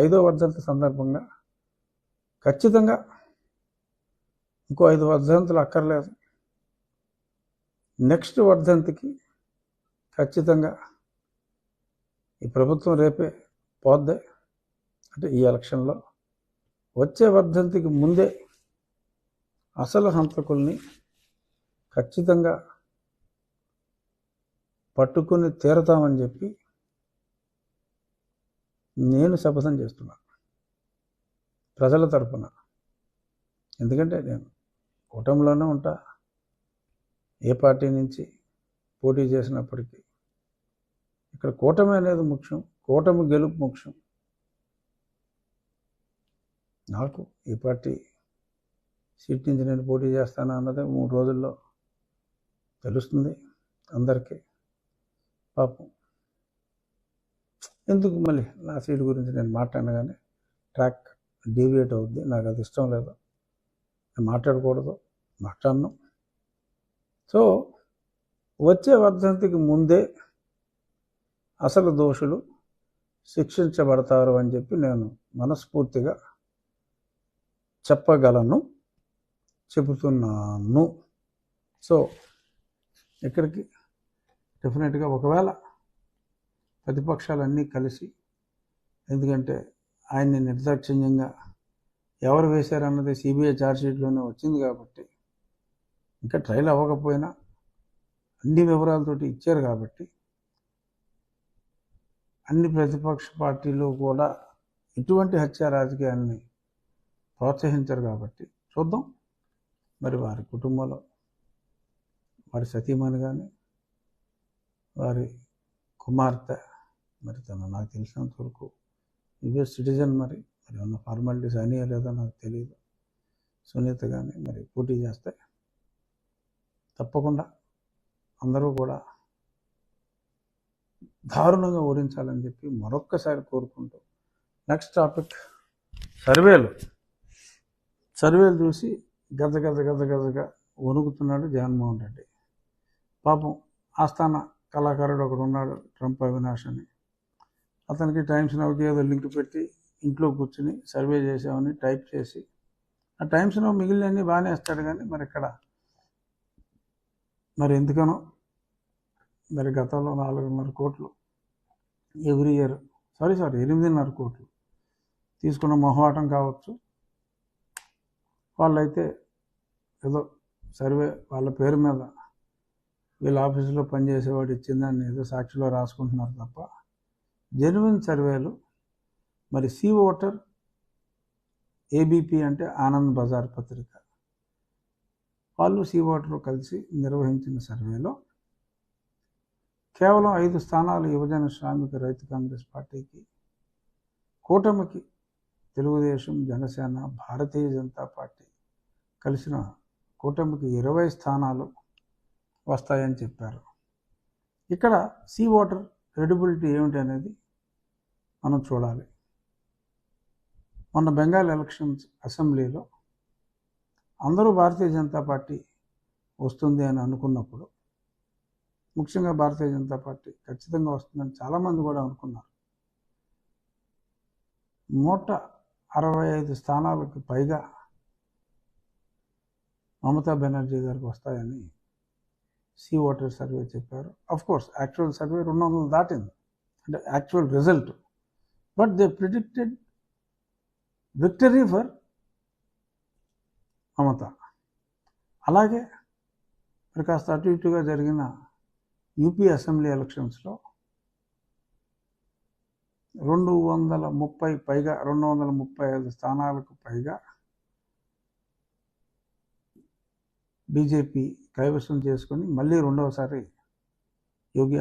5వ వర్ధంతి సందర్భంగా ఖచ్చితంగా ఇంకో 5 వర్ధంతులు అక్కర్లేదు. నెక్స్ట్ వర్ధంతికి ఖచ్చితంగా ఈ ప్రభుత్వం రేపే పోద్దే, అంటే ఈ ఎలక్షన్లో. వచ్చే వర్ధంతికి ముందే అసలు హంతకుల్ని ఖచ్చితంగా పట్టుకుని తీరతామని చెప్పి నేను శపథం చేస్తున్నాను ప్రజల తరపున. ఎందుకంటే నేను కూటమిలోనే ఉంటా, ఏ పార్టీ నుంచి పోటీ చేసినప్పటికీ. ఇక్కడ కూటమి అనేది ముఖ్యం, కూటమి గెలుపు ముఖ్యం. నాకు ఈ పార్టీ సీట్ నుంచి నేను పోటీ చేస్తాను అన్నది 3 రోజుల్లో తెలుస్తుంది అందరికీ. పాపం ఎందుకు మళ్ళీ నా సీటు గురించి నేను మాట్లాడగానే ట్రాక్ డీవియేట్ అవుద్ది. నాకు అది ఇష్టం లేదు, నేను మాట్లాడకూడదు, మాట్లాడను. సో వచ్చే వర్ధంతికి ముందే అసలు దోషులు శిక్షించబడతారు అని చెప్పి నేను మనస్ఫూర్తిగా చెబుతున్నాను. సో ఇక్కడికి డెఫినెట్గా ఒకవేళ ప్రతిపక్షాలన్నీ కలిసి, ఎందుకంటే ఆయన్ని నిర్దాక్షిణ్యంగా ఎవరు వేశారన్నది సిబిఐ ఛార్జ్షీట్లోనే వచ్చింది కాబట్టి, ఇంకా ట్రయల్ అవ్వకపోయినా అన్ని వివరాలతోటి ఇచ్చారు కాబట్టి, అన్ని ప్రతిపక్ష పార్టీలు కూడా ఇటువంటి హత్యా రాజకీయాన్ని ప్రోత్సహించరు కాబట్టి చూద్దాం. మరి వారి కుటుంబంలో వారి సతీమణి కానీ వారి కుమార్తె, మరి తను నాకు తెలిసినంత వరకు యుఎస్ సిటిజన్, మరి ఉన్న ఫార్మాలిటీస్ అయినా లేదో నాకు తెలియదు. సునీత కానీ మరి పోటీ చేస్తే తప్పకుండా అందరూ కూడా దారుణంగా ఓడించాలని చెప్పి మరొక్కసారి కోరుకుంటూ, నెక్స్ట్ టాపిక్ సర్వేలు చూసి గజగా వణుకుతున్నాడు జగన్మోహన్ రెడ్డి. పాపం ఆస్థాన కళాకారుడు ఒకడు ఉన్నాడు, ట్రంప్ అవినాష్ అని. అతనికి టైమ్స్ నౌకి ఏదో లింక్ పెట్టి ఇంట్లో కూర్చుని సర్వే చేసామని టైప్ చేసి, ఆ టైమ్స్ నౌ మిగిలినన్నీ బాగానే వేస్తాడు. కానీ మరి ఇక్కడ మరి ఎందుకనో మరి గతంలో 4.5 కోట్లు ఎవ్రీ ఇయర్ 8.5 కోట్లు తీసుకున్న మొహమాటం కావచ్చు. వాళ్ళైతే ఏదో సర్వే వాళ్ళ పేరు మీద వీళ్ళ ఆఫీసులో పనిచేసేవాడు ఇచ్చిందాన్ని ఏదో సాక్షిలో రాసుకుంటున్నారు తప్ప జెన్యున్ సర్వేలు మరి సి ఓటర్ ఏబీపీ అంటే ఆనంద్ బజార్ పత్రిక వాళ్ళు సి ఓటర్ కలిసి నిర్వహించిన సర్వేలో కేవలం 5 స్థానాలు యువజన శ్రామిక రైతు కాంగ్రెస్ పార్టీకి, కూటమికి తెలుగుదేశం, జనసేన, భారతీయ జనతా పార్టీ కలిసిన కూటమికి 20 స్థానాలు వస్తాయని చెప్పారు. ఇక్కడ సి ఓటర్ క్రెడిబిలిటీ ఏమిటి అనేది మనం చూడాలి. మొన్న బెంగాల్ ఎలక్షన్స్ అసెంబ్లీలో అందరూ భారతీయ జనతా పార్టీ వస్తుంది అని అనుకున్నప్పుడు, ముఖ్యంగా భారతీయ జనతా పార్టీ ఖచ్చితంగా వస్తుందని చాలామంది కూడా అనుకున్నారు. 165 స్థానాలకు పైగా మమతా బెనర్జీ గారికి వస్తాయని సి ఓటర్ సర్వే చెప్పారు. అఫ్కోర్స్ యాక్చువల్ సర్వే 200 దాటింది, అంటే actual result. But they predicted victory for Mamata. అలాగే మరి కాస్త అటు ఇటుగా జరిగిన యూపీ అసెంబ్లీ ఎలక్షన్స్లో 235 స్థానాలకు పైగా బీజేపీ కైవసం చేసుకొని మళ్ళీ రెండవసారి యోగి